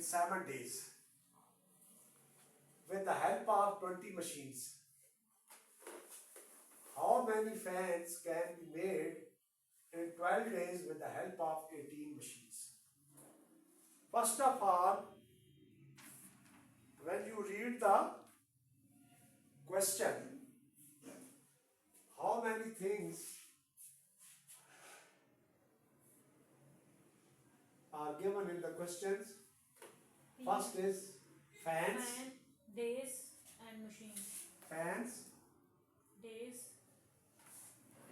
7 days with the help of 20 machines. How many fans can be made in 12 days with the help of 18 machines? First of all, when you read the question, how many things are given in the questions? First is fans. Fan, days and machines. Fans, Days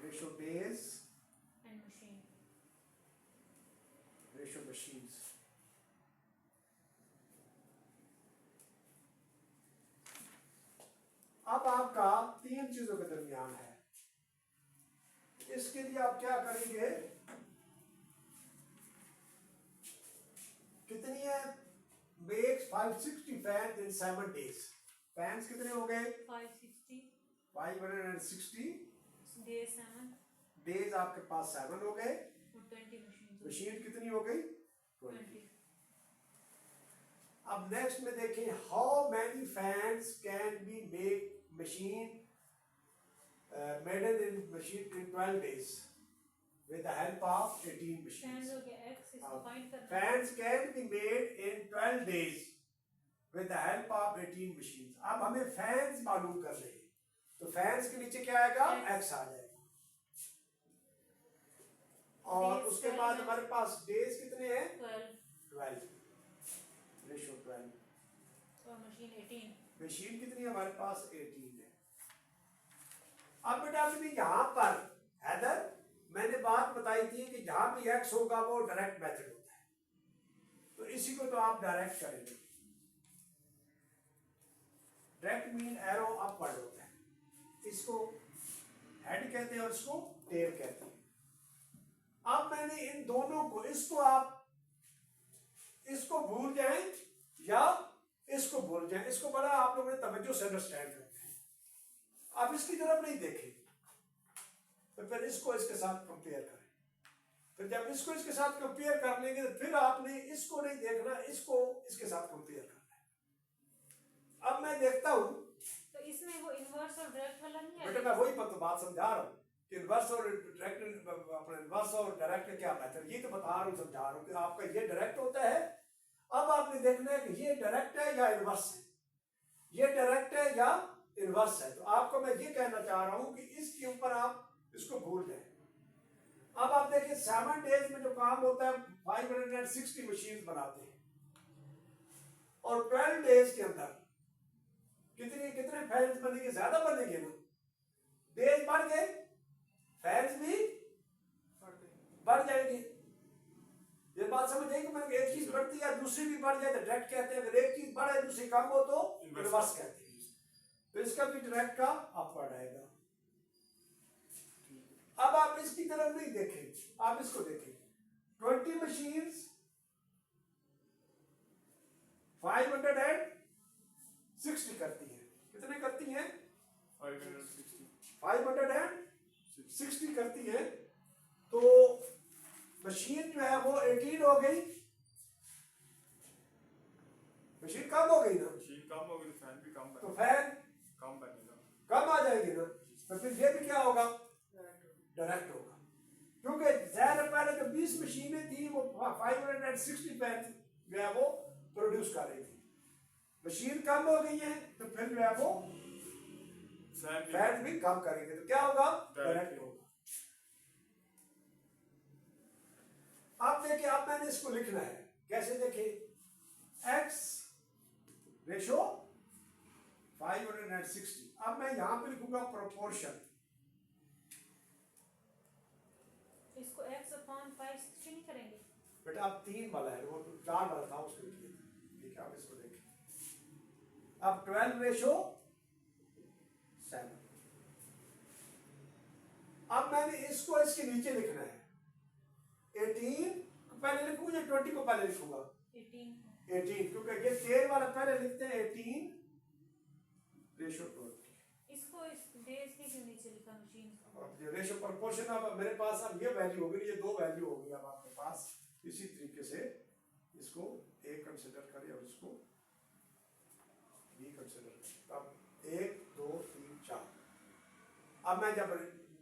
ratio days, and machine. ratio machines. अब आपका 3 चीजों के दरमियान है। इसके लिए आप क्या करेंगे? कितनी है? Makes 560 fans in 7 days. Fans कितने हो गए? 560 560 days 7 days आपके पास 7 हो गए। और 20 machines. मशीन कितनी हो गई? 20. अब नेक्स्ट में देखें, how many fans can be make machine made in machine in 12 days with the help of 18 machines. Fans हो गया x, इसको फाइंड करना है. Fans can be made in 12 days with the help of 18 machines. अब हमें fans मालूम कर रहे हैं, तो फैंस के नीचे क्या आएगा? x आ जाएगा। और Days उसके 12 बाद है. हमारे पास डेज कितने हैं? 12 12 रेशो 12। और मशीन 18. मशीन कितनी है हमारे पास? 18 है। अब बेटा अभी यहाँ पर हैदर मैंने बात बताई थी कि जहां भी एक्स होगा वो डायरेक्ट मेथड होता है, तो इसी को तो आप डायरेक्ट करेंगे। डायरेक्ट मीन एरो अपवर्ड होता है, इसको हेड कहते हैं और इसको टेल कहते हैं। अब मैंने इन दोनों को, इसको आप इसको भूल जाएं या इसको भूल जाएं, इसको बड़ा आप लोगों ने तवज्जो से अंडरस्टैंड करना है। आप इसकी तरफ नहीं देखें, तो फिर इसको इसके साथ कंपेयर करें। फिर जब इसको इसके साथ कंपेयर कर लेंगे तो फिर आपने इसको नहीं देखना, इसको इसके साथ कंपेयर करना है। अब मैं देखता हूं, तो इसमें वो इनवर्स और डायरेक्ट वाला नहीं है? बेटा मैं वही बात समझा रहा हूँ कि इनवर्स और डायरेक्ट, अपने इनवर्स और डायरेक्ट क्या मेथड, ये तो बता रहा हूँ, समझा रहा हूँ कि आपका ये डायरेक्ट होता है। अब आपने देखना है कि ये डायरेक्ट है या इनवर्स है, ये डायरेक्ट है या इनवर्स है। तो आपको मैं ये कहना चाह रहा हूँ कि इसके ऊपर आप इसको भूल जाए। अब आप देखिए 7 डेज में जो काम होता है 560 मशीन बनाते हैं, और 12 डेज के अंदर कितने फैंस बनेंगे? ज्यादा बनेंगे ना। डेज बढ़ गए, फैंस भी बढ़ जाएंगे। ये बात समझ आई कि मैं एक चीज बढ़ती है दूसरी भी बढ़ जाए तो डायरेक्ट कहते हैं, अगर एक चीज बढ़े दूसरी कम हो तो रिवर्स कहते हैं। तो इसका भी डायरेक्ट का अपवर्ड आएगा। अब आप इसकी तरफ नहीं देखें, आप इसको देखें। 20 मशीन्स 560 करती हैं। कितने करती हैं? 560 करती है। तो मशीन जो है वो 18 हो गई। मशीन कम हो गई ना, मशीन कम हो गई, फैन भी कम तो बनेगा, फैन कम बनेगा, कम आ जाएगी ना। तो फिर ये भी क्या होगा? डायरेक्ट होगा, क्योंकि ज़ाहिर पहले जो 20 मशीनें थी वो 560 फैन जो है वो प्रोड्यूस कर रही थी। मशीन कम हो गई है तो फिर जो है वो फैन भी कम करेंगे, तो क्या होगा? डायरेक्ट होगा। अब देखिए, अब मैंने इसको लिखना है कैसे? देखिए x रेशो 560। अब मैं यहां पे लिखूंगा प्रोपोर्शन। इसको x अपॉन 560 नहीं करेंगे बेटा अब 3 वाला है, वो 4 वाला था उसको लिखिए। ठीक है, अब इसको देखिए। अब 12 रेशो 7। अब मैंने इसको इसके नीचे लिखना है। 18 को पहले लिखूंगा या 20 को पहले लिखूंगा? 18, क्योंकि ये 13 वाला पहले लिखते हैं। 18 रेशो 20। इसको इस डेज के क्यों नीचे लिखा मशीन? अब ये रेशो प्रोपोर्शन, अब मेरे पास अब ये वैल्यू हो गई, ये 2 वैल्यू हो गई अब आपके पास। इसी तरीके से इसको A कंसिडर करें और इसको B कंसिडर करें। अब 1 2 3 4। अब मैं जब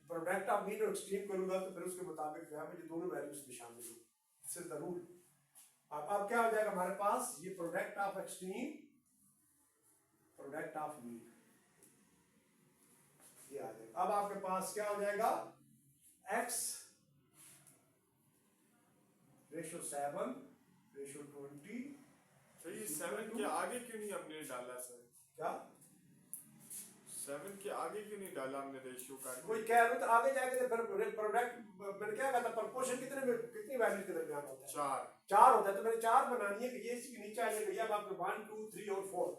प्रोडक्ट ऑफ मीन और एक्सट्रीम करूंगा तो फिर उसके मुताबिक जो है मुझे दोनों वैल्यूज में शामिल होंगी। This is the rule. अब क्या हो जाएगा हमारे पास, ये product of extreme product of mean ये आ जाएगा। अब आपके पास क्या हो जाएगा, x रेशो 7 रेशो 20। तो ये 7 के आगे क्यों नहीं हमने डाला सर? क्या 7 के आगे क्यों नहीं डाला हमने रेशियो का? कोई कह रहा तो आगे जाके तो फिर प्रोडक्ट मैंने क्या कहा था, प्रपोर्शन कितनी वैल्यू के दरमियान होता है? 4। 4 होता है। तो मैंने 4 बनानी है कि ये इसके नीचे आ जाएगा। अब आपके 1 2 3 और 4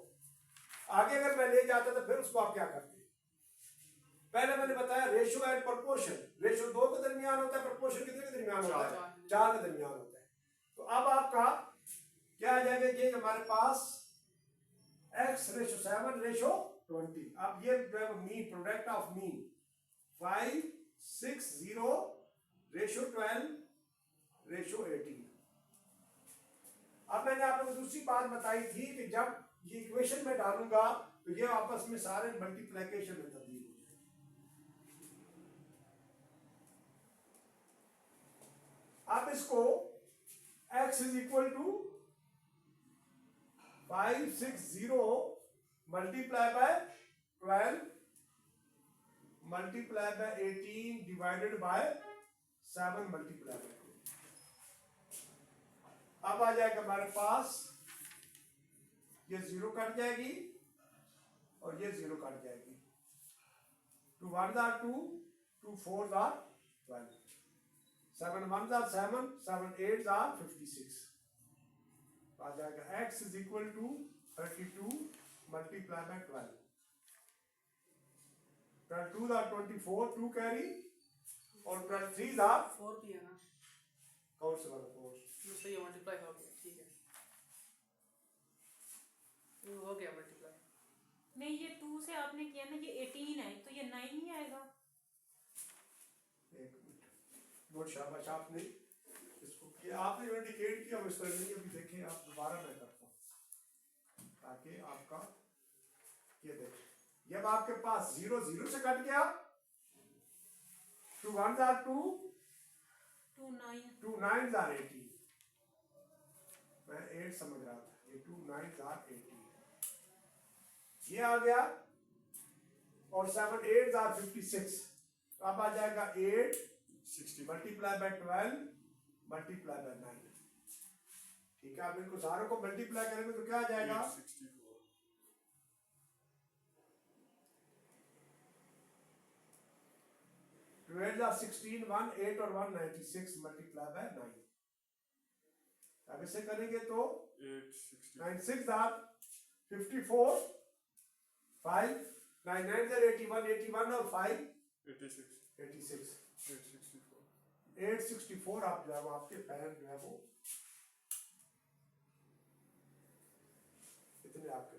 आगे अगर मैं ले जाता तो फिर उसको आप क्या करते? पहले मैंने बताया रेशियो एंड प्रोपोर्शन। रेशियो 2 के दरमियान होता है, प्रोपोर्शन कितने के दरमियान होता है? 4 के दरमियान होता है। तो अब आपका क्या आ जाएगा, ये हमारे पास x रेशो 7 रेशो 20। अब ये mean product of mean 5 6 0 ratio 12 ratio 18। अब मैंने आपको दूसरी बात बताई थी कि जब ये इक्वेशन में डालूंगा तो ये आपस में सारे मल्टीप्लिकेशन में तब्दील हो जाएंगे। अब इसको x is equal to 5 6 0 multiply by 12 multiply by 18 divided by 7 multiply by 2। अब आ जाएगा हमारे पास, ये 0 कट जाएगी और ये 0 कट जाएगी। 2 1s are 2 2 4s are 12 7 1s are 7 7 8s are 56। आ जाएगा x is equal to 32 multiply by 12 12 2s are 24 2 carry और 12 3s are 4 भी है ना, कौन से वाला 4? तो सही है, मल्टीप्लाई हो गया, ठीक है, ये हो गया मल्टीप्लाई। नहीं ये 2 से आपने किया ना, ये 18 है तो ये 9 ही आएगा। एक मिनट, बहुत शाबाश आपने इसको किया, आपने इंडिकेट किया। इस तरह नहीं अभी देखें आप, दोबारा मैं करता हूँ ताकि आपका ये देखें। जब आपके पास 0 0 से कट गया, 2 1s are 2 2 9 2 9s are 18। मैं 8 समझ रहा था, ये 2 9s are 18 ये आ गया और 7 8s are 56। तो अब आ जाएगा 8 60 मल्टीप्लाई बाय 12 मल्टीप्लाई बाय 9। ठीक है, आप इनको सारों को मल्टीप्लाई करेंगे तो क्या आ जाएगा? 64। 12 are 16 1 8 और 1 96 मल्टीप्लाई बाय 9। अब इसे करेंगे तो 860 9 6 are 54 5 9 9 are 81 81 और 5 86 86 864 864। आप जो है वो आपके पैन जो है वो इतने आपके